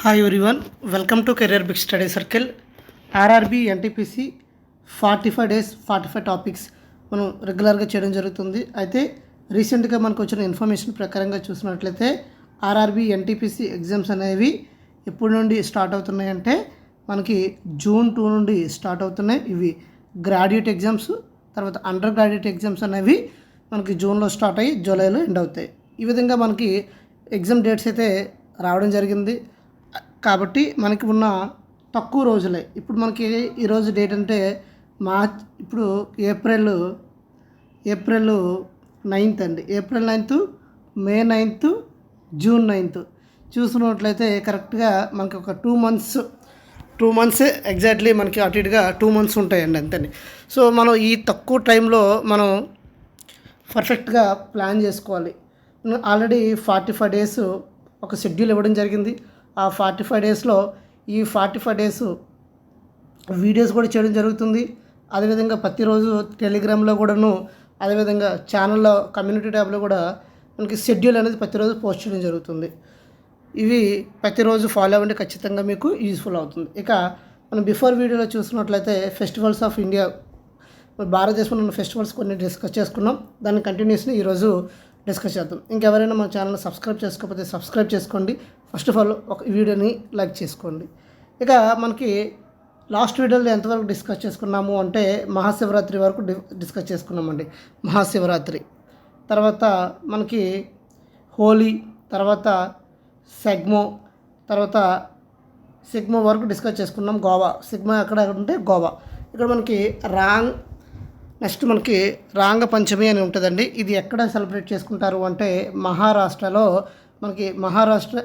Hi everyone, welcome to career big study circle. RRB NTPC 45 days 45 topics మనం రెగ్యులర్గా చేయడం జరుగుతుంది. అయితే రీసెంట్గా మనకు వచ్చిన ఇన్ఫర్మేషన్ ప్రకారంగా చూసినట్లయితే ఆర్ఆర్బి ఎన్టీపీసీ ఎగ్జామ్స్ అనేవి ఎప్పటి నుండి స్టార్ట్ అవుతున్నాయంటే మనకి జూన్ 2 నుండి స్టార్ట్ అవుతున్నాయి. ఇవి గ్రాడ్యుయేట్ ఎగ్జామ్స్, తర్వాత అండర్ గ్రాడ్యుయేట్ ఎగ్జామ్స్ అనేవి మనకి జూన్లో స్టార్ట్ అయ్యి జూలైలో ఎండ్ అవుతాయి. ఈ విధంగా మనకి ఎగ్జామ్ డేట్స్ అయితే రావడం జరిగింది. కాబట్టి మనకి ఉన్న తక్కువ రోజులే. ఇప్పుడు మనకి ఈరోజు డేట్ అంటే ఇప్పుడు ఏప్రిల్ 9th అండి. ఏప్రిల్ 9th, మే 9th, జూన్ 9th చూసుకున్నట్లయితే కరెక్ట్గా మనకి ఒక 2 మంత్స్ ఎగ్జాక్ట్లీ మనకి అటు ఇటుగా 2 months ఉంటాయండి అంతేని. సో మనం ఈ తక్కువ టైంలో మనం పర్ఫెక్ట్గా ప్లాన్ చేసుకోవాలి. ఆల్రెడీ 45 డేస్ ఒక షెడ్యూల్ ఇవ్వడం జరిగింది. ఆ 45 డేస్లో ఈ 45 డేస్ వీడియోస్ కూడా చేయడం జరుగుతుంది. అదేవిధంగా ప్రతిరోజు టెలిగ్రామ్లో కూడాను, అదేవిధంగా ఛానల్లో కమ్యూనిటీ ట్యాబ్లో కూడా మనకి షెడ్యూల్ అనేది ప్రతిరోజు పోస్ట్ చేయడం జరుగుతుంది. ఇవి ప్రతిరోజు ఫాలో అవ్వండి, ఖచ్చితంగా మీకు యూజ్ఫుల్ అవుతుంది. ఇక మనం బిఫోర్ వీడియోలో చూసుకున్నట్లయితే ఫెస్టివల్స్ ఆఫ్ ఇండియా, భారతదేశంలో ఉన్న ఫెస్టివల్స్ కొన్ని డిస్కస్ చేసుకున్నాం. దాని కంటిన్యూస్ని ఈరోజు డిస్కస్ చేద్దాం. ఇంకెవరైనా మన ఛానల్ సబ్స్క్రైబ్ చేసుకోకపోతే సబ్స్క్రైబ్ చేసుకోండి. ఫస్ట్ ఆఫ్ ఆల్ ఒక వీడియోని లైక్ చేసుకోండి. ఇక మనకి లాస్ట్ వీడియోలో ఎంతవరకు డిస్కస్ చేసుకున్నాము అంటే మహాశివరాత్రి వరకు డిస్కస్ చేసుకున్నామండి. మహాశివరాత్రి తర్వాత మనకి హోలీ, తర్వాత సిగ్మో వరకు డిస్కస్ చేసుకున్నాం. గోవా సిగ్మా ఎక్కడ ఉంటే గోవా. ఇక్కడ మనకి నెక్స్ట్ మనకి రాంగ పంచమి అని ఉంటుందండి. ఇది ఎక్కడ సెలబ్రేట్ చేసుకుంటారు అంటే మహారాష్ట్రలో. మనకి మహారాష్ట్ర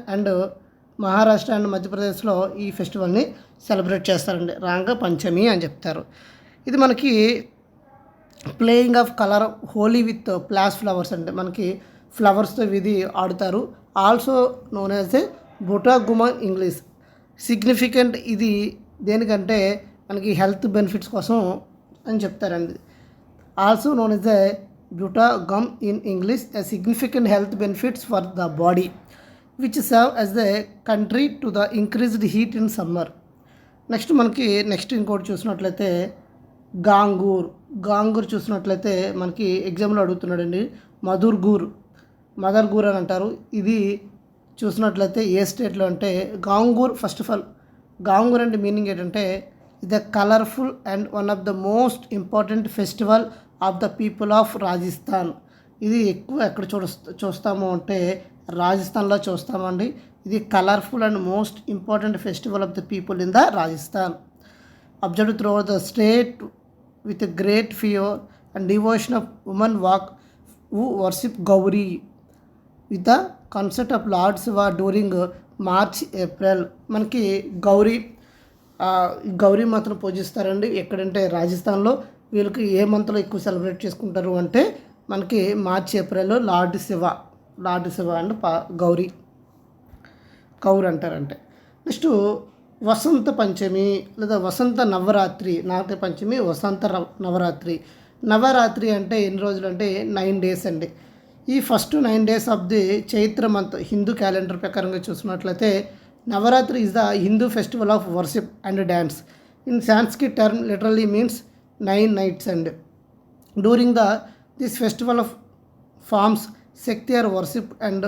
అండ్ మధ్యప్రదేశ్లో ఈ ఫెస్టివల్ని సెలబ్రేట్ చేస్తారండి. రాంగ పంచమి అని చెప్తారు. ఇది మనకి playing of colour Holi with ప్లాస్ ఫ్లవర్స్ అంటే మనకి ఫ్లవర్స్తో ఇది ఆడుతారు. ఆల్సో నోన్ యాజ్ ఏ బుటా గుమన్ ఇంగ్లీష్. సిగ్నిఫికెంట్ ఇది దేనికంటే మనకి హెల్త్ బెనిఫిట్స్ కోసం అని చెప్తారండి. Also known as a butagum in English, a significant health benefits for the body, which serve as the country to the increased heat in summer. Next ఇంకోటి చూసినట్లయితే గాంగూర్ చూసినట్లయితే మనకి ఎగ్జామ్లో అడుగుతున్నాడండి. మదర్ గూర్ అని అంటారు. ఇది చూసినట్లయితే ఏ స్టేట్లో అంటే గాంగూర్. ఫస్ట్ ఆఫ్ ఆల్ గాంగూర్ అంటే మీనింగ్ ఏంటంటే the colourful and one of the most important festival of the people of Rajasthan. ఇది ఎక్కువ ఎక్కడ చూస్తాము అంటే రాజస్థాన్లో చూస్తామండి. ఇది colourful and most important festival of the people in the Rajasthan. Observe through the state with great fear and devotion of women who worship Gauri with the concept of lord Shiva during March April. మనకి గౌరీ మాతను పూజిస్తారండి. ఎక్కడంటే రాజస్థాన్లో. వీళ్ళకి ఏ మంత్లో ఎక్కువ celebrate చేసుకుంటారు అంటే మనకి మార్చ్ ఏప్రిల్లో లార్డ్ శివ అండ్ గౌర్ అంటారంటే. నెక్స్ట్ వసంత పంచమి లేదా వసంత నవరాత్రి. వసంత నవరాత్రి అంటే ఎన్ని రోజులు అంటే 9 days అండి. ఈ first 9 days of the Chaitra month Hindu calendar ప్రకారంగా చూసినట్లయితే Navratri is the Hindu festival of worship and dance. In Sanskrit term literally means 9 nights, and during this festival of forms Shakti are worshipped and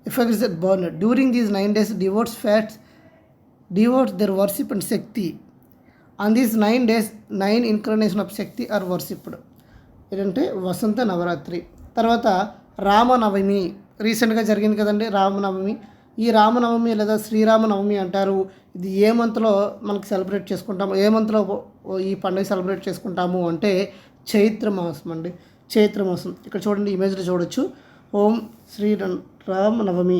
effects are burned. During these 9 days devotes their worship and Shakti. On these 9 days 9 incarnation of Shakti are worshipped. ఇదంటే వసంత నవరాత్రి. తర్వాత రామనవమి రీసెంట్గా జరిగింది కదండి రామనవమి. ఈ రామనవమి లేదా శ్రీరామనవమి అంటారు. ఇది ఏ మంత్లో మనకి సెలబ్రేట్ చేసుకుంటాము, ఏ మంత్లో ఈ పండుగ సెలబ్రేట్ చేసుకుంటాము అంటే చైత్రమాసం అండి. చైత్రమాసం ఇక్కడ చూడండి, ఇమేజ్లో చూడొచ్చు. Om Sri Rama Navami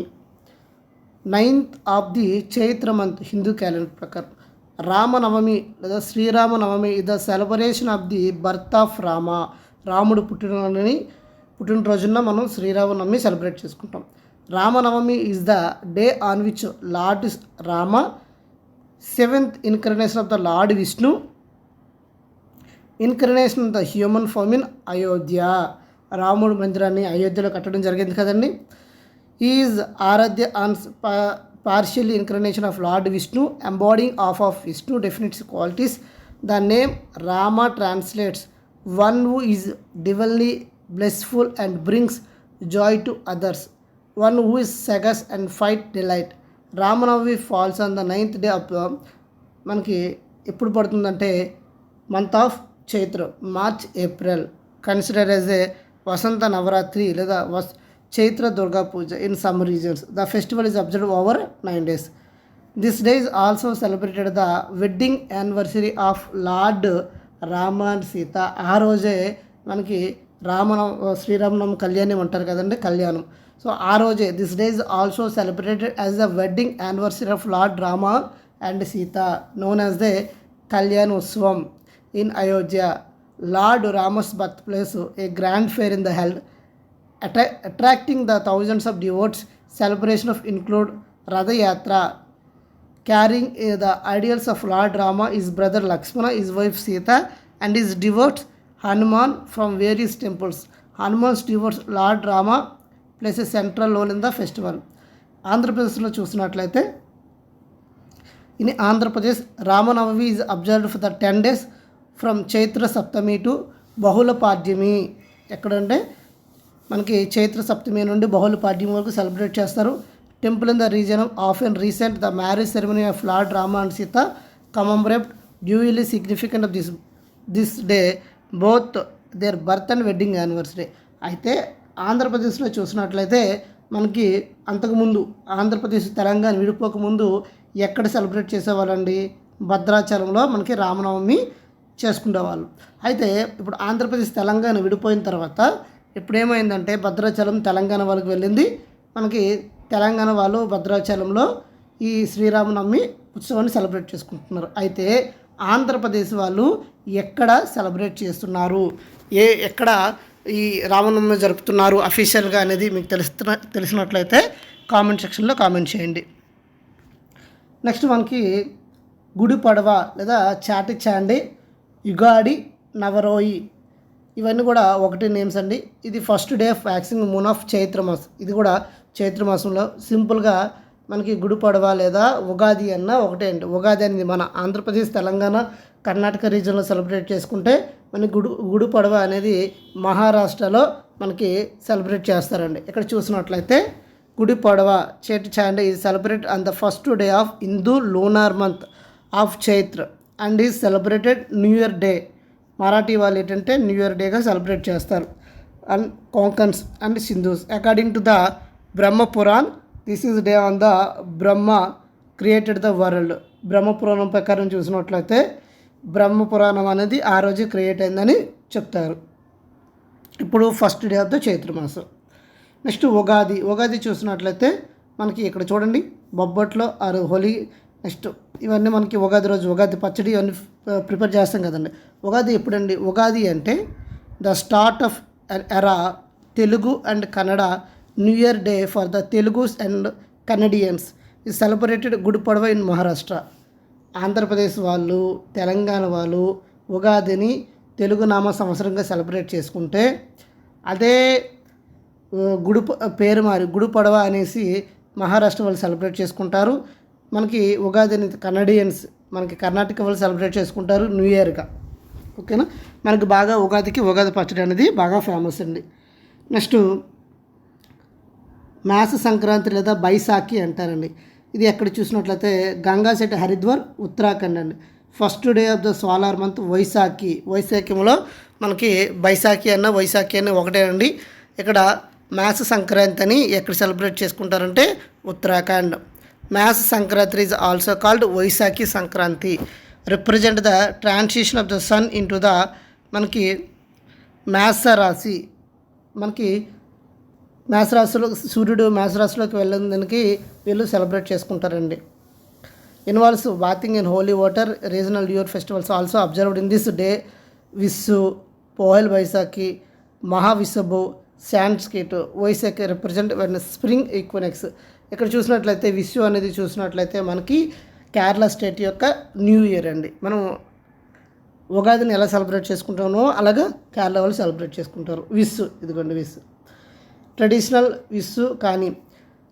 9th of the Chaitra month Hindu calendar ప్రకారం. రామనవమి లేదా శ్రీరామనవమి ఇది the celebration of the birth of రాముడు పుట్టినరోజున మనం శ్రీరామనవమి సెలబ్రేట్ చేసుకుంటాం. Rama Navami is the day on which Lord Rama 7th incarnation of the Lord Vishnu incarnation of the human form in Ayodhya. రాముడు మందిరాన్ని అయోధ్యలో కట్టడం జరిగింది కదండి. ఈజ్ ఆరాధ్య partial incarnation of Lord Vishnu, embodying of Vishnu definite qualities. The name Rama translates one who is divinely blissful and brings joy to others, one who is sagacious and fight delight. Ramanavami falls on the 9th day of మనకి ఎప్పుడు పడుతుందంటే month of Chaitra, March April, consider as a Vasanta Navratri లేదా Chaitra Durga Puja in some regions. The festival is observe over 9 days. This day is also celebrated the wedding anniversary of Lord Rama and Sita. ఆ రోజే మనకి శ్రీరామనవమి కళ్యాణం అంటారు కదండి, కళ్యాణం. సో ఆ రోజే this day is also celebrated as the wedding anniversary of Lord Rama and Sita, known as the Kalyan Utsavam in Ayodhya, Lord Rama's birthplace. A grand fair in the held, attracting the thousands of devotees. Celebration of include Radha Yatra, carrying the ideals of Lord Rama, his brother Lakshmana, his wife Sita, and his devotees Hanuman from various temples. Hanuman's devotees Lord Rama plays a central role in the festival. Andhra Pradesh lo చూసినట్లయితే in Andhra Pradesh, Ramanavami is observed for the 10 days from Chaitra Saptami to Bahula Padyami. ఎక్కడంటే మనకి చైత్ర సప్తమి నుండి బహుళ పాడ్యమి వరకు celebrate చేస్తారు. Temple in the region of and recent the marriage ceremony of Lord Rama and Sita commemorate dually significant of this day both their birth and wedding anniversary. అయితే ఆంధ్రప్రదేశ్లో చూసినట్లయితే మనకి అంతకుముందు ఆంధ్రప్రదేశ్ తెలంగాణ విడిపోకముందు ఎక్కడ సెలబ్రేట్ చేసేవాళ్ళండి, భద్రాచలంలో మనకి రామనవమి చేసుకునేవాళ్ళు. అయితే ఇప్పుడు ఆంధ్రప్రదేశ్ తెలంగాణ విడిపోయిన తర్వాత ఇప్పుడు ఏమైందంటే భద్రాచలం తెలంగాణ వాళ్ళకి వెళ్ళింది. మనకి తెలంగాణ వాళ్ళు భద్రాచలంలో ఈ శ్రీరామనవమి ఉత్సవాన్ని సెలబ్రేట్ చేసుకుంటున్నారు. అయితే ఆంధ్రప్రదేశ్ వాళ్ళు ఎక్కడ సెలబ్రేట్ చేస్తున్నారు, ఎక్కడ ఈ రామనవమి జరుపుతున్నారు అఫీషియల్గా అనేది మీకు తెలిసినట్లయితే కామెంట్ సెక్షన్లో కామెంట్ చేయండి. నెక్స్ట్ మనకి గుడి పడవ లేదా చాటి చాండి, యుగాడి, నవరోయి ఇవన్నీ కూడా ఒకటి నేమ్స్ అండి. ఇది first day of waxing moon of చైత్రమాసం. ఇది కూడా చైత్రమాసంలో సింపుల్గా మనకి గుడి పడవ లేదా ఉగాది అన్న ఒకటే అండి. ఉగాది అనేది మన ఆంధ్రప్రదేశ్, తెలంగాణ, కర్ణాటక రీజియన్లో సెలబ్రేట్ చేసుకుంటే మనకి గుడి పడవ అనేది మహారాష్ట్రలో మనకి సెలబ్రేట్ చేస్తారండి. ఇక్కడ చూసినట్లయితే Gudi Padwa Cheti Chand is celebrate on the first day of Hindu lunar month of Chaitra and is celebrated new year day. Marathi వాళ్ళు ఏంటంటే న్యూ ఇయర్ డేగా సెలబ్రేట్ చేస్తారు. And Konkans and Sindhus according to the Brahma Puran this is day on the Brahma created the world. Brahma పురాణం ప్రకారం చూసినట్లయితే బ్రహ్మ పురాణం అనేది ఆ రోజు క్రియేట్ అయిందని చెప్తారు. ఇప్పుడు ఫస్ట్ డే ఆఫ్ ద చైత్రమాసం. నెక్స్ట్ ఉగాది చూసినట్లయితే మనకి ఇక్కడ చూడండి బొబ్బట్లో ఆరు హోలీ. నెక్స్ట్ ఇవన్నీ మనకి ఉగాది రోజు ఉగాది పచ్చడి ఇవన్నీ ప్రిపేర్ చేస్తాం కదండి. ఉగాది ఎప్పుడండి? ఉగాది అంటే the start of era Telugu and Kannada new year day for the Telugus and Kannadians ఈ సెలబ్రేటెడ్ గుడి పడవ ఇన్ మహారాష్ట్ర. ఆంధ్రప్రదేశ్ వాళ్ళు, తెలంగాణ వాళ్ళు ఉగాదిని తెలుగు నామ సంవత్సరంగా సెలబ్రేట్ చేసుకుంటే అదే పేరు మారి గుడి పడవ అనేసి మహారాష్ట్ర వాళ్ళు సెలబ్రేట్ చేసుకుంటారు. మనకి ఉగాదిని కన్నడియన్స్, మనకి కర్ణాటక వాళ్ళు సెలబ్రేట్ చేసుకుంటారు న్యూ ఇయర్గా. ఓకేనా, మనకి బాగా ఉగాదికి ఉగాది పచ్చడి అనేది బాగా ఫేమస్ అండి. నెక్స్ట్ మాస సంక్రాంతి లేదా బైసాఖి అంటారండి. ఇది ఎక్కడ చూసినట్లయితే గంగా సెట్ హరిద్వార్ ఉత్తరాఖండ్ అండి. First day of the solar month వైశాఖంలో మనకి బైసాఖి అన్న వైశాఖి అన్న ఒకటే అండి. ఇక్కడ మాస సంక్రాంతి అని ఎక్కడ సెలబ్రేట్ చేసుకుంటారంటే Uttarakhand. Masa Sankranti is also called Vaishakhi Sankranti. Represent the transition of the sun into the మనకి మేషరాశి. మనకి మేషరాశిలో సూర్యుడు మేషరాశిలోకి వెళ్ళడానికి వీళ్ళు సెలబ్రేట్ చేసుకుంటారండి. Involves bathing in holy water. Regional new year festivals also observed in this day. Vishu, Pohela Baisakhi, Maha Vishuba, శాండ్స్కేట్. Vaisakhi represent when spring equinox. ఇక్కడ చూసినట్లయితే విస్సు అనేది చూసినట్లయితే మనకి కేరళ స్టేట్ యొక్క న్యూ ఇయర్ అండి. మనం ఉగాదిని ఎలా సెలబ్రేట్ చేసుకుంటామో అలాగా కేరళ వాళ్ళు సెలబ్రేట్ చేసుకుంటారు. విస్సు, ఇదిగోండి విస్సు ట్రెడిషనల్ విస్సు. కానీ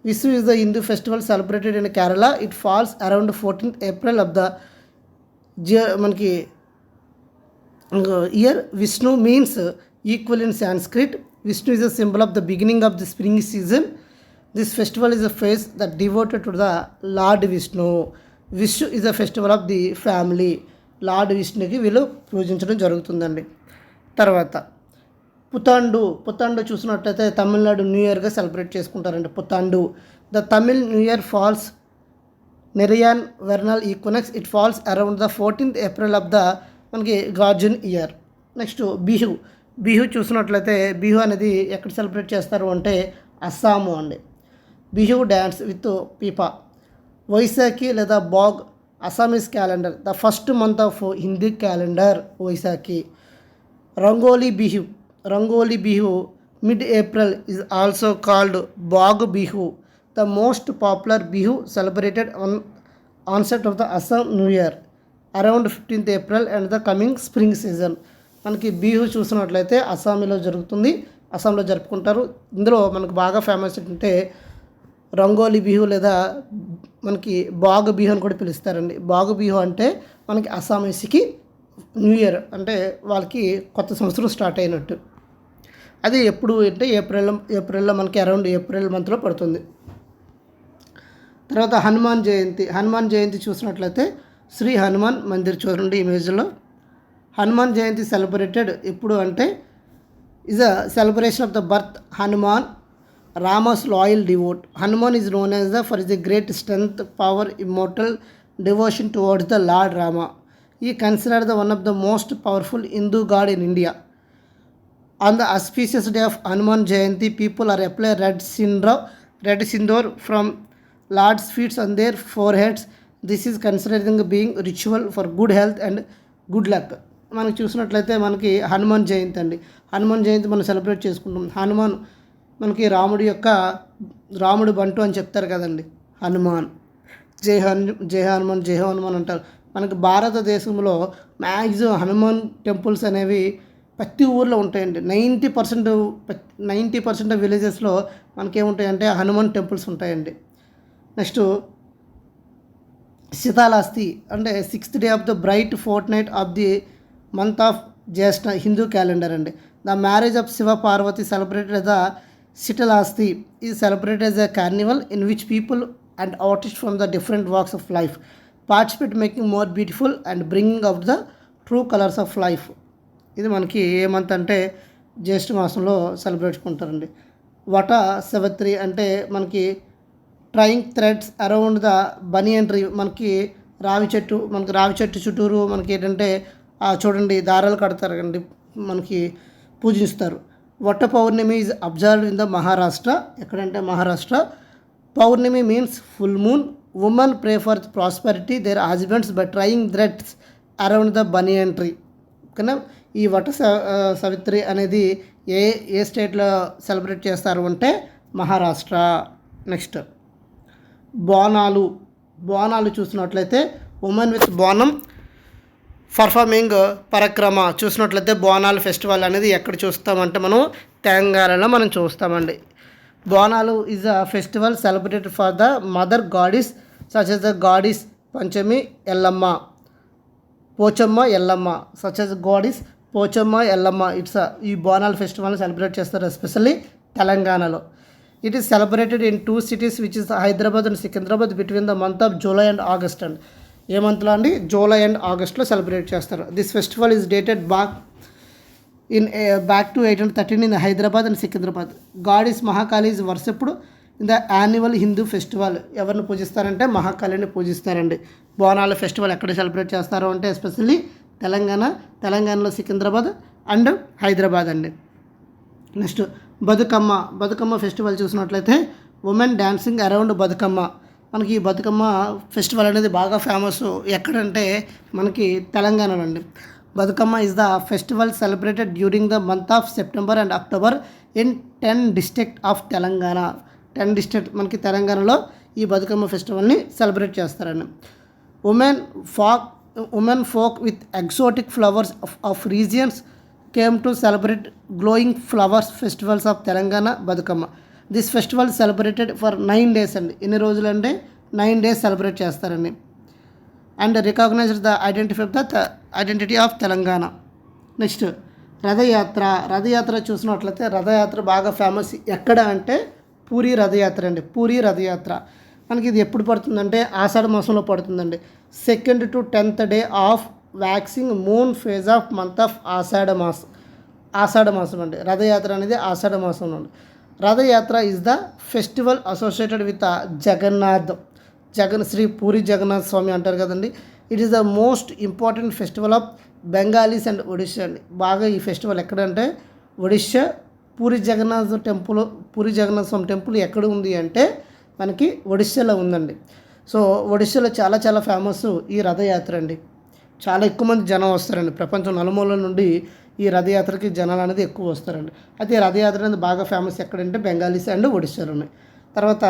Vishu is the Hindu festival celebrated in Kerala. It falls around 14th April of the మనకి year. Vishnu means equal in Sanskrit. Vishnu is a symbol of the beginning of the spring season. This festival is a phase that devoted to the Lord Vishnu. Vishu is a festival of the family. Lord విష్ణుకి వీళ్ళు పూజించడం జరుగుతుందండి. తర్వాత పుతాండు చూసినట్లయితే Tamil Nadu new ఇయర్గా celebrate చేసుకుంటారండి. Puthandu the Tamil new year falls నెరియన్ vernal equinox. It falls around the 14th April of the మనకి గార్జున్ ఇయర్. నెక్స్ట్ బిహు చూసినట్లయితే బిహు అనేది ఎక్కడ సెలబ్రేట్ చేస్తారు అంటే అస్సాము అండి. Bihu dance with pepa. వైశాఖి లేదా Bohag Assamese calendar the first month of Hindi calendar Vaisakhi. Rongali Bihu mid April is also called Bohag Bihu. The most popular Bihu celebrated on onset of the Assam new year around 15th April and the coming spring season. మనకి బిహు చూసినట్లయితే అస్సాంలో జరుపుకుంటారు. ఇందులో మనకు బాగా famous ఏంటంటే రంగోలీ బిహు లేదా మనకి బాగు బిహు అని కూడా పిలుస్తారండి. బాగు బిహు అంటే మనకి అస్సామీస్కి న్యూ ఇయర్ అంటే వాళ్ళకి కొత్త సంవత్సరం స్టార్ట్ అయినట్టు. అది ఎప్పుడు అంటే ఏప్రిల్లో మనకి అరౌండ్ ఏప్రిల్ మంత్లో పడుతుంది. తర్వాత హనుమాన్ జయంతి చూసినట్లయితే శ్రీ హనుమాన్ మందిర్ చూడండి ఇమేజ్లో. హనుమాన్ జయంతి సెలబ్రేటెడ్ ఎప్పుడు అంటే is a celebration of the birth Hanuman, Rama's loyal devote. Hanuman is known as for his great strength, power, immortal devotion towards the Lord Rama. He is considered one of the most powerful Hindu god in India. On the auspicious day of Hanuman Jayanti, people are apply red sindoor from Lord's feet on their foreheads. This is considered being ritual for good health and good luck. మనకి చూసినట్లయితే మనకి హనుమాన్ జయంతి అండి. హనుమాన్ జయంతి మనం celebrate చేసుకుంటాం. హనుమాన్ మనకి రాముడు బంటు అని చెప్తారు కదండి. హనుమాన్ జై హనుమాన్ అంటారు. మనకి భారతదేశంలో మ్యాక్సిమం హనుమాన్ టెంపుల్స్ అనేవి ప్రతి ఊర్లో ఉంటాయండి. 90% విలేజెస్లో మనకేముంటాయంటే హనుమాన్ టెంపుల్స్ ఉంటాయండి. నెక్స్ట్ శీతాలాస్తి అంటే 6th day of the bright fortnight of the month of Jyeshtha Hindu calendar అండి. The marriage of Shiva Parvati celebrated the Shitalasti is celebrated as a carnival in which people and artists from the different walks of life participate, making more beautiful and bringing out the true colors of life. ఇది మనకి ఏ month అంటే జ్యేష్ఠ మాసంలో celebrate చేసుకుంటారండి. వట సవిత్రి అంటే మనకి trying threads around the banyan tree. మనకి రావి చెట్టు చుట్టూరు మనకి ఏంటంటే చూడండి దారాలు కడతారు కండి, మనకి పూజిస్తారు. Vat Purnima is observed in the Maharashtra. ఎక్కడంటే Maharashtra. Purnima means full moon. Women pray for prosperity their husbands by trying threads around the banyan tree. ఓకేనా. ఈ వట సవిత్రి అనేది ఏ స్టేట్లో సెలబ్రేట్ చేస్తారు అంటే మహారాష్ట్ర. నెక్స్ట్ బోనాలు చూసినట్లయితే ఉమెన్ విత్ బోనం పర్ఫార్మింగ్ పరక్రమ చూసినట్లయితే బోనాలు ఫెస్టివల్ అనేది ఎక్కడ చూస్తామంటే మనం తెలంగాణలో మనం చూస్తామండి. Bonalu is a festival celebrated for the mother goddess such as the goddess Panchami Yellamma, Pochamma Yellamma, such as goddess Pochamma Yellamma. ఈ బోనాలు ఫెస్టివల్ని సెలబ్రేట్ చేస్తారు ఎస్పెషల్లీ తెలంగాణలో. It is celebrated in 2 cities which is Hyderabad and Secunderabad between the month of July and August అండి. ఏ మంత్లో అండి? July and ఆగస్ట్లో celebrate చేస్తారు. This festival is dated back to 1813 in Hyderabad and Secunderabad. Goddess Mahakali is worshipped in the annual Hindu festival. ఎవరిని పూజిస్తారంటే మహాకాళిని పూజిస్తారండి. బోనాల festival ఎక్కడ సెలబ్రేట్ చేస్తారు అంటే ఎస్పెషల్లీ తెలంగాణలో సికింద్రాబాద్ అండ్ హైదరాబాద్ అండి. నెక్స్ట్ బతుకమ్మ ఫెస్టివల్ చూసినట్లయితే ఉమెన్ డాన్సింగ్ అరౌండ్ బతుకమ్మ. మనకి ఈ బతుకమ్మ ఫెస్టివల్ అనేది బాగా ఫేమస్ ఎక్కడంటే మనకి తెలంగాణలో అండి. Bathukamma is the festival celebrated during the month of September and October in 10 districts of Telangana. 10 districts మనకి తెలంగాణలో ఈ బతుకమ్మ ఫెస్టివల్ని సెలబ్రేట్ చేస్తారండి. Women folk with exotic flowers of regions came to celebrate glowing flowers festivals of Telangana Bathukamma. This festival celebrated for 9 days అండి. ఎన్ని రోజులు అంటే 9 days celebrate చేస్తారండి. And recognized the identity of Telangana. Next Rath Yatra చూసినట్లయితే రథయాత్ర బాగా ఫేమస్ ఎక్కడ అంటే పూరి రథయాత్ర అండి. పూరి రథయాత్ర మనకి ఇది ఎప్పుడు పడుతుందంటే ఆషాఢ మాసంలో పడుతుందండి. 2nd to 10th day of waxing moon phase of month of Ashadha మాసం అండి. రథయాత్ర అనేది ఆషాఢ మాసంలో ఉంది. Rath Yatra is the festival associated with Shri Puri Jagannath Swami అంటారు కదండి. It is the most important festival of Bengalis and Odisha అండి. బాగా ఈ ఫెస్టివల్ ఎక్కడంటే ఒడిషా పూరి జగన్నాథ్ స్వామి టెంపుల్ ఎక్కడ ఉంది అంటే మనకి ఒడిశాలో ఉందండి. సో ఒడిశాలో చాలా చాలా ఫేమస్ ఈ రథయాత్ర అండి. చాలా ఎక్కువ మంది జనం వస్తారండి. ప్రపంచం నలుమూలల నుండి ఈ రథయాత్రకి జనాలు అనేది ఎక్కువ వస్తారండి. అయితే ఈ రథయాత్ర అనేది బాగా ఫేమస్ ఎక్కడంటే బెంగాలీస్ అండ్ ఒడిశాలో ఉన్నాయి. తర్వాత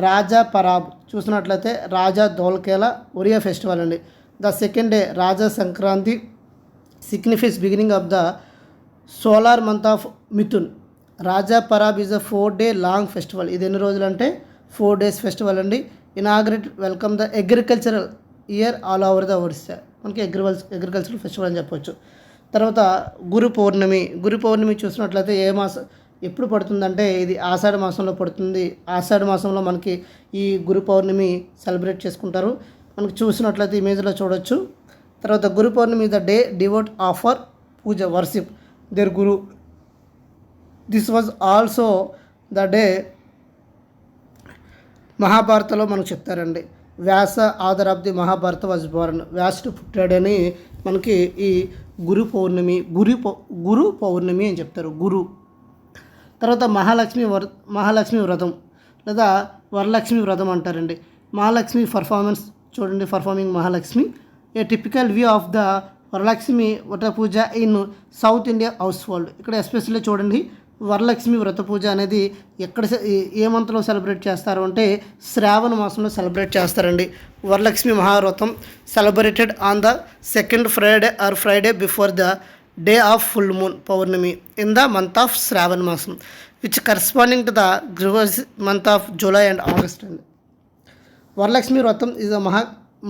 రాజా పరాబ్ చూసినట్లయితే రాజా దోల్కేల ఒరియా ఫెస్టివల్ అండి. The second day Raja Sankranti signifies beginning of the solar month of Mithun. Raja Parab is a 4-day long festival. ఇది ఎన్ని రోజులు అంటే 4 days ఫెస్టివల్ అండి. Inaugurate welcome the agricultural year all over the Odisha. మనకి అగ్రికల్చరల్ ఫెస్టివల్ అని చెప్పొచ్చు. తర్వాత గురు పౌర్ణమి చూసినట్లయితే ఎప్పుడు పడుతుందంటే ఇది ఆషాఢ మాసంలో పడుతుంది. ఆషాఢ మాసంలో మనకి ఈ గురు పౌర్ణమి సెలబ్రేట్ చేసుకుంటారు. మనకి చూసినట్లయితే ఇమేజ్లో చూడొచ్చు. తర్వాత Guru Purnima the day devote offer puja worship their guru. This was also the day మహాభారతలో మనకు చెప్తారండి. Vyasa author of the Mahabharata was born. వ్యాసుడు పుట్టాడని మనకి ఈ గురు పౌర్ణమి అని చెప్తారు. తర్వాత మహాలక్ష్మి వ్రతం లేదా వరలక్ష్మి వ్రతం అంటారండి. Mahalakshmi performing Mahalakshmi. A typical view of the Varalakshmi Vrata puja in South India house hold especially చూడండి వరలక్ష్మి వ్రత పూజ అనేది ఏ మంత్లో సెలబ్రేట్ చేస్తారు అంటే శ్రావణ మాసంలో సెలబ్రేట్ చేస్తారండి. Varalakshmi Mahavratam celebrated on the 2nd Friday before the day of full moon Purnima in the month of Shravana Masam which corresponding to the month of July and August అండి. Varalakshmi Vratam is a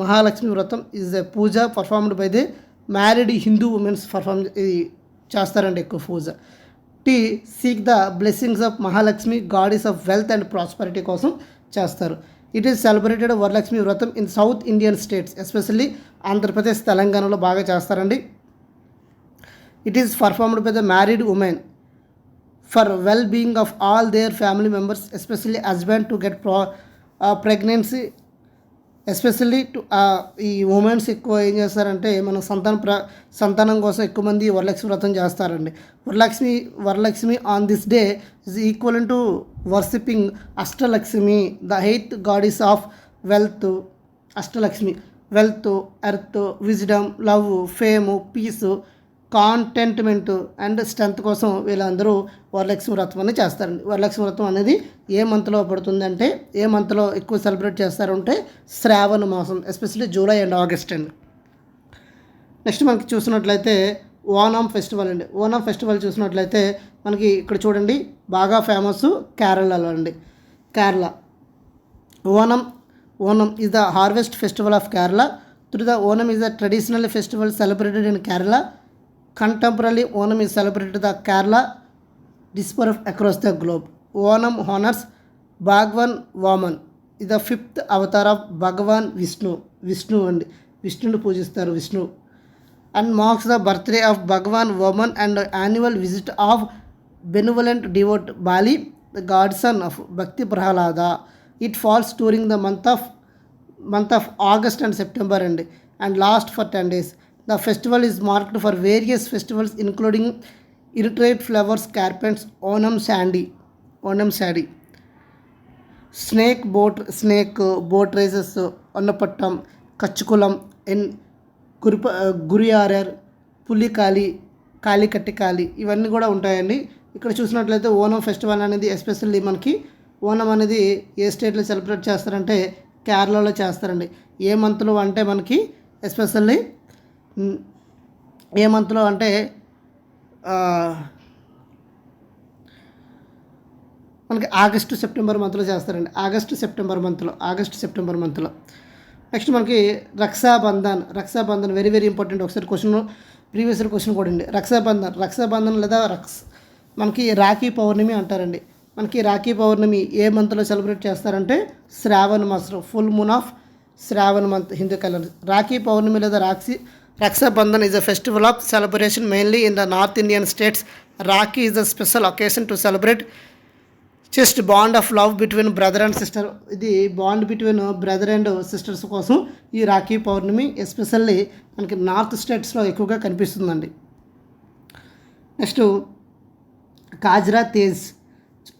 Mahalakshmi Vratam is a puja performed by the married Hindu women's చేస్తారండి ఎక్కువ పూజ. Seek the blessings of Mahalakshmi goddess of wealth and prosperity కోసం చేస్తారు. It is celebrated Varalakshmi Vratam in south Indian states especially Andhra Pradesh తెలంగాణలో బాగా చేస్తారండి. It is performed by the married women for well being of all their family members especially husband to get pregnancy. Especially ఈ women's ఎక్కువ ఏం చేస్తారంటే మన సంతానం కోసం ఎక్కువ మంది వరలక్ష్మి వ్రతం చేస్తారండి. Varalakshmi on this day is equal to worshipping Ashtalakshmi the 8th goddess of wealth. Ashtalakshmi wealth, earth, wisdom, love, fame, peace, contentment and strength కోసం వీళ్ళందరూ వరలక్ష్మి వ్రతం అని చేస్తారండి. వరలక్ష్మి వ్రతం అనేది ఏ మంత్లో పడుతుందంటే ఏ మంత్లో ఎక్కువ సెలబ్రేట్ చేస్తారంటే శ్రావణ మాసం ఎస్పెషల్లీ జూలై అండ్ ఆగస్ట్ అండి. నెక్స్ట్ మనకి చూసినట్లయితే ఓనం ఫెస్టివల్ అండి. ఓనం ఫెస్టివల్ చూసినట్లయితే మనకి ఇక్కడ చూడండి బాగా ఫేమస్ కేరళలో అండి. Onam is the harvest festival of Kerala. Onam is the traditional festival celebrated in Kerala. Contemporarily, Onam is celebrated in the Kerala diaspora across the globe. Onam honors Bhagwan Vaman, is the 5th avatar of Bhagavan Vishnu and Vishnu పూజిస్తారు Vishnu, and marks the birthday of Bhagavan Vaman and annual visit of benevolent devote Bali, the godson of Bhakti Prahalada. It falls during the month of August and September and lasts for 10 days. The festival is marked for various festivals including irrigate flowers, carpets, Onam Sadi, snake boat races, Annapattam, Kachukulam, in Guriyarar, Pulikali, Kalikattikali ఇవన్నీ కూడా ఉంటాయండి. ఇక్కడ చూసినట్లయితే Onam festival అనేది especially మనకి ఓనం అనేది ఏ స్టేట్లో celebrate చేస్తారంటే కేరళలో చేస్తారండి. ఏ మంత్లో అంటే మనకి ఎస్పెషల్లీ ఏ మంత్లో అంటే మనకి ఆగస్టు సెప్టెంబర్ మంత్లో చేస్తారండి. ఆగస్టు సెప్టెంబర్ మంత్లో. నెక్స్ట్ మనకి రక్షాబంధన్ వెరీ వెరీ ఇంపార్టెంట్. ఒకసారి ప్రీవియస్ క్వశ్చన్ కూడా అండి. రక్షాబంధన్ లేదా మనకి రాఖీ పౌర్ణమి అంటారండి. మనకి రాఖీ పౌర్ణమి ఏ మంత్లో సెలబ్రేట్ చేస్తారంటే Shravana Masam, full moon of Shravana month Hindu calendar. Rakhi Purnima లేదా Rakshabandhan is a festival of celebration mainly in the north Indian states. Rakhi is a special occasion to celebrate just bond of love between brother and sister. ఇది bond between brother and sisters కోసం ఈ Rakhi Purnima especially మనకి north స్టేట్స్లో ఎక్కువగా కనిపిస్తుందండి. Next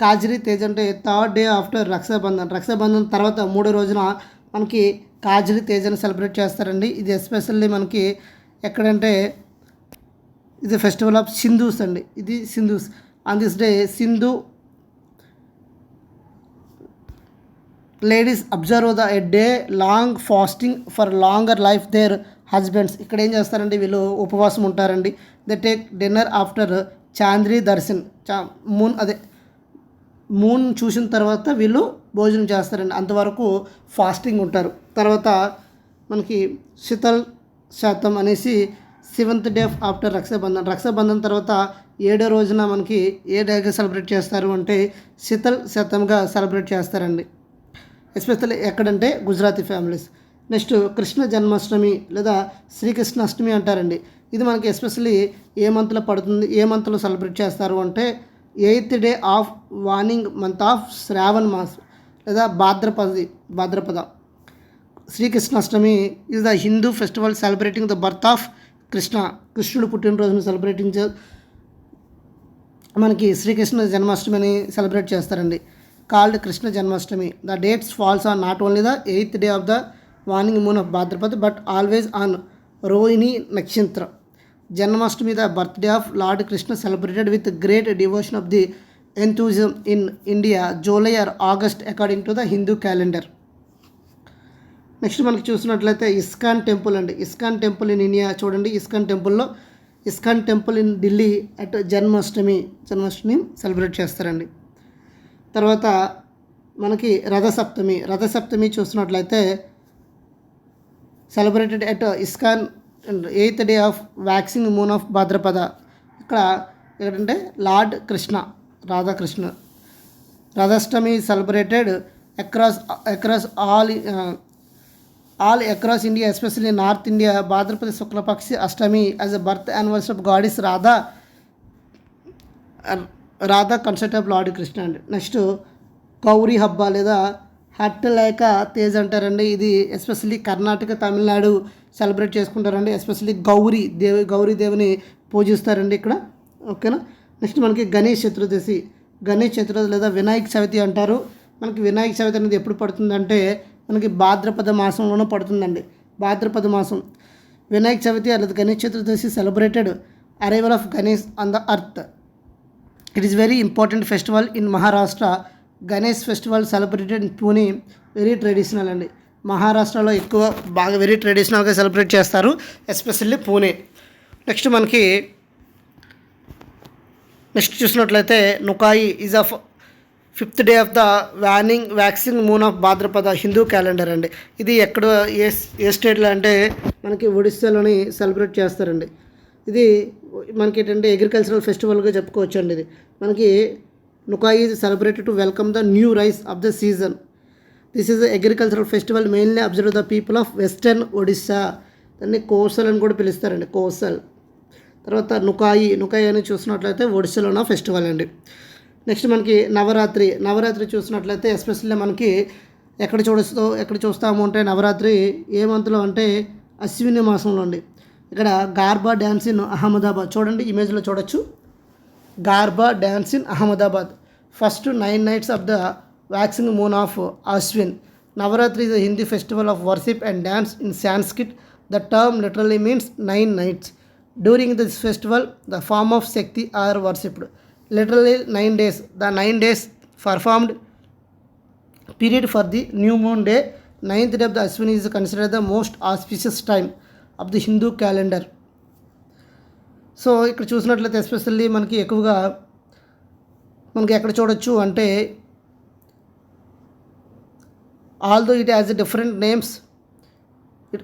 కాజ్రీ Tej అంటే third day after Rakshabandhan తర్వాత 3వ రోజున మనకి కాజ్రీ తేజ్ అని సెలబ్రేట్ చేస్తారండి. ఇది ఎస్పెషల్లీ మనకి ఎక్కడంటే ఇది ఫెస్టివల్ ఆఫ్ సింధూస్ అండి. ఇది Sindhis. On this day Sindhi ladies observe a day long fasting for longer life their husbands. ఇక్కడ ఏం చేస్తారండి, వీళ్ళు ఉపవాసం ఉంటారండి. They take dinner after Chandra Darshan. Moon చూసిన తర్వాత వీళ్ళు భోజనం చేస్తారండి. అంతవరకు ఫాస్టింగ్ ఉంటారు. తర్వాత మనకి శీతల్ శాతం అనేసి 7th డే ఆఫ్టర్ రక్షాబంధన్ తర్వాత 7వ రోజున మనకి ఏ డేగా సెలబ్రేట్ చేస్తారు అంటే శీతల్ శాతంగా సెలబ్రేట్ చేస్తారండి. ఎస్పెషల్లీ ఎక్కడంటే గుజరాతీ ఫ్యామిలీస్. నెక్స్ట్ కృష్ణ జన్మాష్టమి లేదా శ్రీకృష్ణాష్టమి అంటారండి. ఇది మనకి ఎస్పెషల్లీ ఏ మంత్లో సెలబ్రేట్ చేస్తారు అంటే 8th day of waning month of Shravana Masam లేదా Bhadrapada. Srikrishnashtami is the Hindu festival celebrating the birth of కృష్ణుడు పుట్టినరోజును మనకి శ్రీకృష్ణ జన్మాష్టమి అని సెలబ్రేట్ చేస్తారండి. Called Krishna Janmashtami. The dates falls on not only the 8th day of the waning moon of Bhadrapada but always on Rohini Nakshatra. Janmashtami the birthday of lord Krishna celebrated with great devotion of the enthusiasm in India July or August according to the Hindu calendar. Next మనకి చూసినట్లయితే ISKCON temple అండి. ISKCON temple in India చూడండి. ISKCON temple in Delhi at Janmashtami celebrate చేస్తారండి. తర్వాత మనకి రథసప్తమి చూసినట్లయితే celebrated at ISKCON 8th day of waxing moon of Bhadrapada. ఎక్కడంటే lord Radhakrishna. Rathashtami celebrated across all across India especially North India. Bhadrapada Shuklapakshi Ashtami as a birth anniversary of goddess Radha concept of lord Krishna అండి. Next Gauri హబ్బ లేదా hot లేక తేజ్ అంటారండి. ఇది ఎస్పెషల్లీ కర్ణాటక తమిళనాడు సెలబ్రేట్ చేసుకుంటారండి. ఎస్పెషల్లీ గౌరీదేవిని పూజిస్తారండి ఇక్కడ. ఓకేనా. Next మనకి గణేష్ చతుర్దశి లేదా వినాయక చవితి అంటారు. మనకి వినాయక చవితి అనేది ఎప్పుడు పడుతుందంటే మనకి భాద్రపద మాసంలోనే పడుతుందండి. భాద్రపద మాసం వినాయక చవితి లేదా Ganesh Chaturdashi celebrated arrival of Ganesh on the earth. It is very important festival in Maharashtra. Ganesh festival celebrated in Pune. Very traditional అండి. మహారాష్ట్రలో బాగా వెరీ ట్రెడిషనల్గా సెలబ్రేట్ చేస్తారు, ఎస్పెషల్లీ పూణే. నెక్స్ట్ చూసినట్లయితే Nuakhai is of 5th day of the waxing moon of Bhadrapada Hindu calendar అండి. ఇది ఏ స్టేట్లో అంటే మనకి ఒడిస్సాలోని సెలబ్రేట్ చేస్తారండి. ఇది మనకి ఏంటంటే అగ్రికల్చరల్ ఫెస్టివల్గా చెప్పుకోవచ్చు అండి. ఇది మనకి Nuakhai is celebrated to welcome the new rice of the season. This is agricultural festival mainly observe the people of western Odisha. దాన్ని కోసల్ అని కూడా పిలుస్తారండి, కోసల్. తర్వాత నుకాయి అని చూసినట్లయితే ఒడిస్సాలో ఉన్న ఫెస్టివల్ అండి. నెక్స్ట్ మనకి నవరాత్రి చూసినట్లయితే ఎస్పెషల్లీ మనకి ఎక్కడ చూస్తాము అంటే నవరాత్రి ఏ మంత్లో అంటే అశ్విని మాసంలో అండి. ఇక్కడ గార్బా డ్యాన్స్ ఇన్ అహ్మదాబాద్ చూడండి, ఇమేజ్లో చూడొచ్చు. Garba dance in Ahmedabad. First 9 nights of the waxing moon of Ashwin. Navratri is a Hindi festival of worship and dance. In Sanskrit, the term literally means 9 nights. During this festival, the form of Shakti are worshipped. Literally 9 days. The 9 days performed period for the new moon day. 9th day of the Ashwini is considered the most auspicious time of the Hindu calendar. So ఇక్కడ చూసినట్లయితే especially మనకి ఎక్కువగా ఎక్కడ చూడొచ్చు అంటే although it has different names,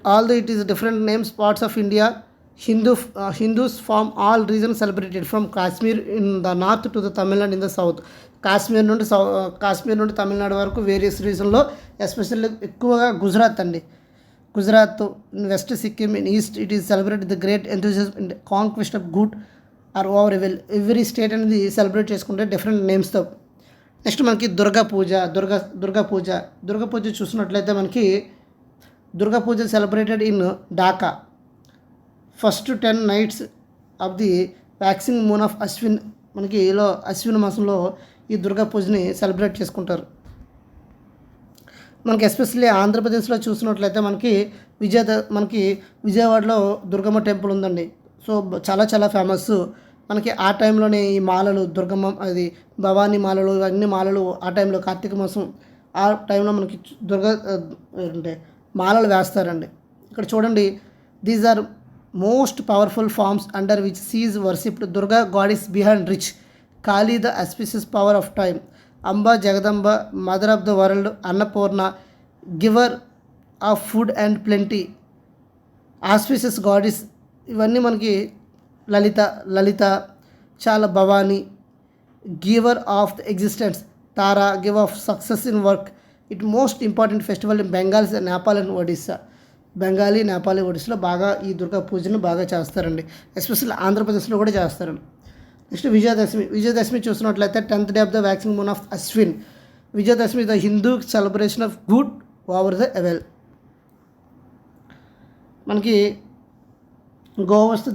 although it is different names parts of India, Hindus from all regions celebrated from Kashmir in the north to the Tamil Nadu in the south. Kashmir నుండి తమిళనాడు వరకు various రీజన్లో, especially ఎక్కువగా గుజరాత్ అండి, Gujarat in west Sikkim in east it is celebrate the great enthusiasm in conquest of good or over evil. Every state అనేది celebrate చేసుకుంటే different నేమ్స్తో. Next మనకి దుర్గా పూజ చూసినట్లయితే మనకి Durga puja celebrated in Dhaka. First 10 nights of the waxing moon of Ashwin, మనకి ఇలా అశ్విన్ మాసంలో ఈ దుర్గా పూజని సెలబ్రేట్ చేసుకుంటారు. మనకి ఎస్పెషల్లీ ఆంధ్రప్రదేశ్లో చూసినట్లయితే మనకి విజయవాడలో దుర్గమ్మ టెంపుల్ ఉందండి. సో చాలా చాలా ఫేమస్. మనకి ఆ టైంలోనే ఈ మాలలు, దుర్గమ్మ అది భవానీ మాలలు, అన్ని మాలలు ఆ టైంలో కార్తీక మాసం ఆ టైంలో మనకి అంటే మాలలు వేస్తారండి. ఇక్కడ చూడండి, these are most powerful forms under which she's worshipped. Durga goddess behind rich, Kali the auspicious power of time, Amba Jagadamba mother of the world, Annapurna giver of food and plenty, auspicious goddess. ఇవన్నీ మనకి లలిత చాలా Bhavani, giver of the existence, Tara give of success in work. It most important festival in Bengal, Nepal and Odisha. Bengali, Nepali, ఒడిస్సాలో బాగా ఈ దుర్గా పూజను బాగా చేస్తారండి. Especially ఆంధ్రప్రదేశ్లో కూడా చేస్తారండి. నెక్స్ట్ విజయదశమి చూసినట్లయితే 10th day of the waxing moon of Ashwin. Vijayadashami the Hindu celebration of good over the evil. మనకి గోవస్తు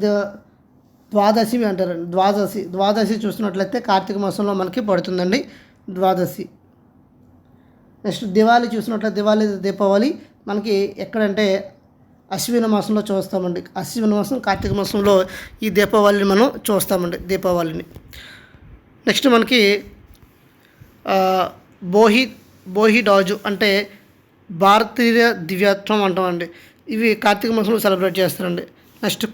ద్వాదశి అంటారండి. ద్వాదశి చూసినట్లయితే కార్తీక మాసంలో మనకి పడుతుందండి ద్వాదశి. నెక్స్ట్ దివాళీ చూసినట్లయితే దీపావళి మనకి ఎక్కడంటే అశ్విన మాసంలో చూస్తామండి. అశ్విన మాసం కార్తీక మాసంలో ఈ దీపావళిని మనం చూస్తామండి, దీపావళిని. నెక్స్ట్ మనకి బోహి డాజు అంటే భారతీయ దివ్యత్వం అంటామండి. ఇవి కార్తీక మాసంలో సెలబ్రేట్ చేస్తారండి. నెక్స్ట్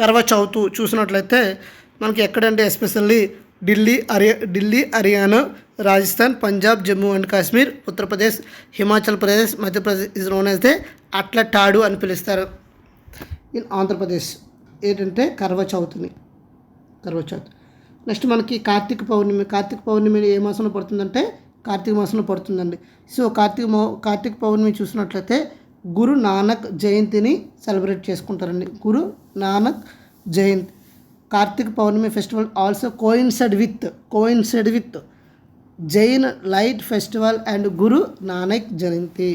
కర్వ చౌత్ చూసినట్లయితే మనకి ఎక్కడంటే especially Delhi, Haryana, Rajasthan, Punjab, Jammu and Kashmir, Uttar Pradesh, Himachal Pradesh, Madhya Pradesh is known as they Atla Taddi అని పిలుస్తారు. ఇన్ ఆంధ్రప్రదేశ్ ఏంటంటే కర్వ చౌత్. నెక్స్ట్ మనకి కార్తీక పౌర్ణమి ఏ మాసంలో పడుతుందంటే కార్తీక మాసంలో పడుతుందండి. సో కార్తీక పౌర్ణమి చూసినట్లయితే గురు నానక్ జయంతిని సెలబ్రేట్ చేసుకుంటారండి. Guru Nanak Jayanti. Kartika Purnima festival also coincide with Jain light festival and Guru Nanak Jayanti.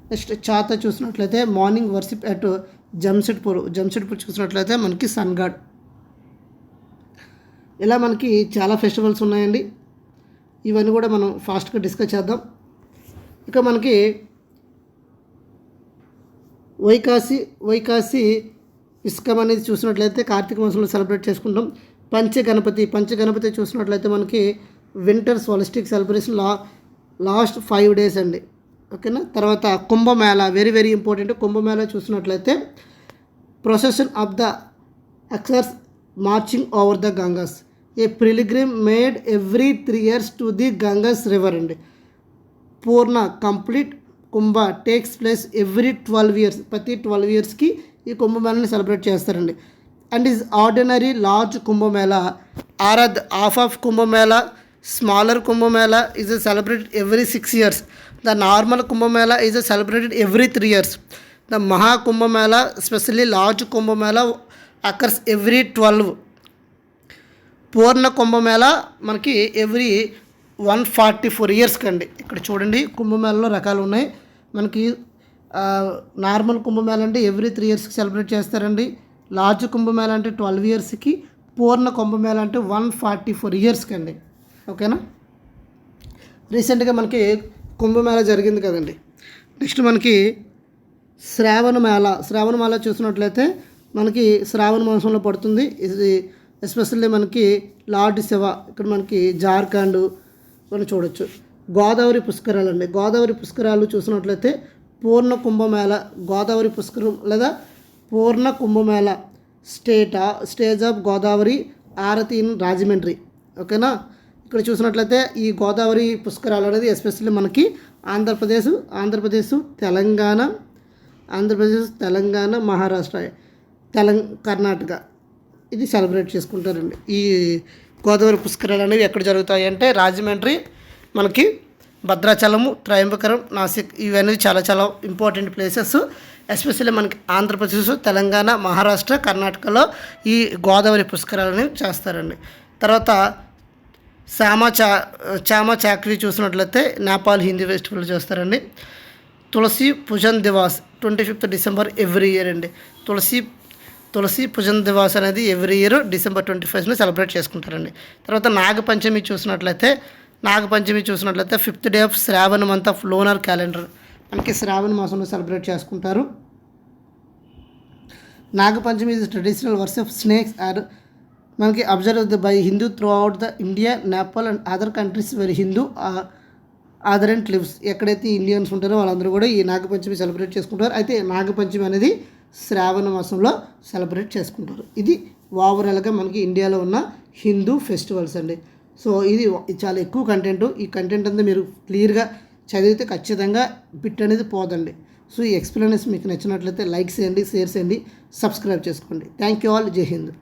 Next Chhath చూసినట్లయితే మార్నింగ్ వర్షిప్ అట్ జంషెడ్పూర్ చూసినట్లయితే మనకి సన్గాడ్. ఇలా మనకి చాలా ఫెస్టివల్స్ ఉన్నాయండి. ఇవన్నీ కూడా మనం ఫాస్ట్గా డిస్కస్ చేద్దాం. ఇక మనకి వైకాసి ఇస్కం అనేది చూసినట్లయితే కార్తీక మాసంలో సెలబ్రేట్ చేసుకుంటాం. పంచగణపతి చూసినట్లయితే మనకి winter solstice celebration last 5 days అండి. ఓకేనా. తర్వాత Kumbh Mela very very important. Kumbh Mela చూసినట్లయితే ప్రొసెషన్ ఆఫ్ ద అక్సర్స్ marching over the Gangas. A pilgrim made every 3 years to the Gangas river అండి. Purna complete Kumbh takes place every 12 years. ప్రతి 12 yearsకి ఈ కుంభమేళాని సెలబ్రేట్ చేస్తారండి. And is ordinary large Kumbh Mela or half of Kumbh Mela. Smaller Kumbh Mela is celebrated every 6 years. The normal Kumbh Mela is celebrated every 3 years. The Maha Kumbh Mela specially large Kumbh Mela occurs every 12. Purna Kumbh Mela మనకి every 144 years కండి. ఇక్కడ చూడండి కుంభమేళలో రకాలు ఉన్నాయి. మనకి నార్మల్ కుంభమేళా అంటే ఎవ్రీ 3 yearsకి సెలబ్రేట్ చేస్తారండి. లార్జ్ కుంభమేళా అంటే 12 yearsకి, పూర్ణ కుంభమేళా అంటే 144 yearsకి అండి. ఓకేనా. రీసెంట్గా మనకి కుంభమేళా జరిగింది కదండి. నెక్స్ట్ మనకి శ్రావణమాల చూసినట్లయితే మనకి శ్రావణ మాసంలో పడుతుంది. ఇది ఎస్పెషల్లీ మనకి లార్డ్ శివ ఇక్కడ మనకి జార్ఖండ్ మనం చూడొచ్చు. గోదావరి పుష్కరాలు చూసినట్లయితే పూర్ణ కుంభమేళా గోదావరి పుష్కరం లేదా Purna Kumbh Mela stage of Godavari aarti in Rajahmundry. ఓకేనా. ఇక్కడ చూసినట్లయితే ఈ గోదావరి పుష్కరాలు అనేది ఎస్పెషల్లీ మనకి ఆంధ్రప్రదేశ్ తెలంగాణ మహారాష్ట్ర కర్ణాటక ఇది సెలబ్రేట్ చేసుకుంటారండి. ఈ గోదావరి పుష్కరాలు అనేవి ఎక్కడ జరుగుతాయి అంటే రాజమండ్రి, మనకి భద్రాచలము, త్రయంబకరం, నాసిక్ ఇవన్నీ చాలా చాలా ఇంపార్టెంట్ ప్లేసెస్. ఎస్పెషల్లీ మనకి ఆంధ్రప్రదేశ్, తెలంగాణ, మహారాష్ట్ర, కర్ణాటకలో ఈ గోదావరి పుష్కరాలు అనేవి చేస్తారండి. తర్వాత చామా చాకరీ చూసినట్లయితే నేపాల్ హిందీ ఫెస్టివల్ చేస్తారండి. Tulasi Pujan Diwas 25th December every year అండి. తులసి పూజన్ దివాస్ అనేది every year December 25th celebrate చేసుకుంటారండి. తర్వాత నాగపంచమి చూసినట్లయితే 5th day of Shravana month of lunar calendar, మనకి శ్రావణ మాసంలో సెలబ్రేట్ చేసుకుంటారు. Nagapanchami is traditional worship snakes or మనకి observe by Hindu throughout the India, Nepal and other countries very Hindu adherent lives. ఎక్కడైతే ఇండియన్స్ ఉంటారో వాళ్ళందరూ కూడా ఈ నాగపంచమి సెలబ్రేట్ చేసుకుంటారు. అయితే నాగపంచమి అనేది శ్రావణ మాసంలో సెలబ్రేట్ చేసుకుంటారు. ఇది ఓవరాల్గా మనకి ఇండియాలో ఉన్న హిందూ ఫెస్టివల్స్ అండి. సో ఇది చాలా ఎక్కువ కంటెంట్. ఈ కంటెంట్ అంతా మీరు క్లియర్గా చదివితే ఖచ్చితంగా బిట్ అనేది పోదండి. సో ఈ ఎక్స్ప్లెనేషన్ మీకు నచ్చినట్లయితే లైక్ చేయండి, షేర్ చేయండి, సబ్స్క్రైబ్ చేసుకోండి. Thank you all. జై హింద్.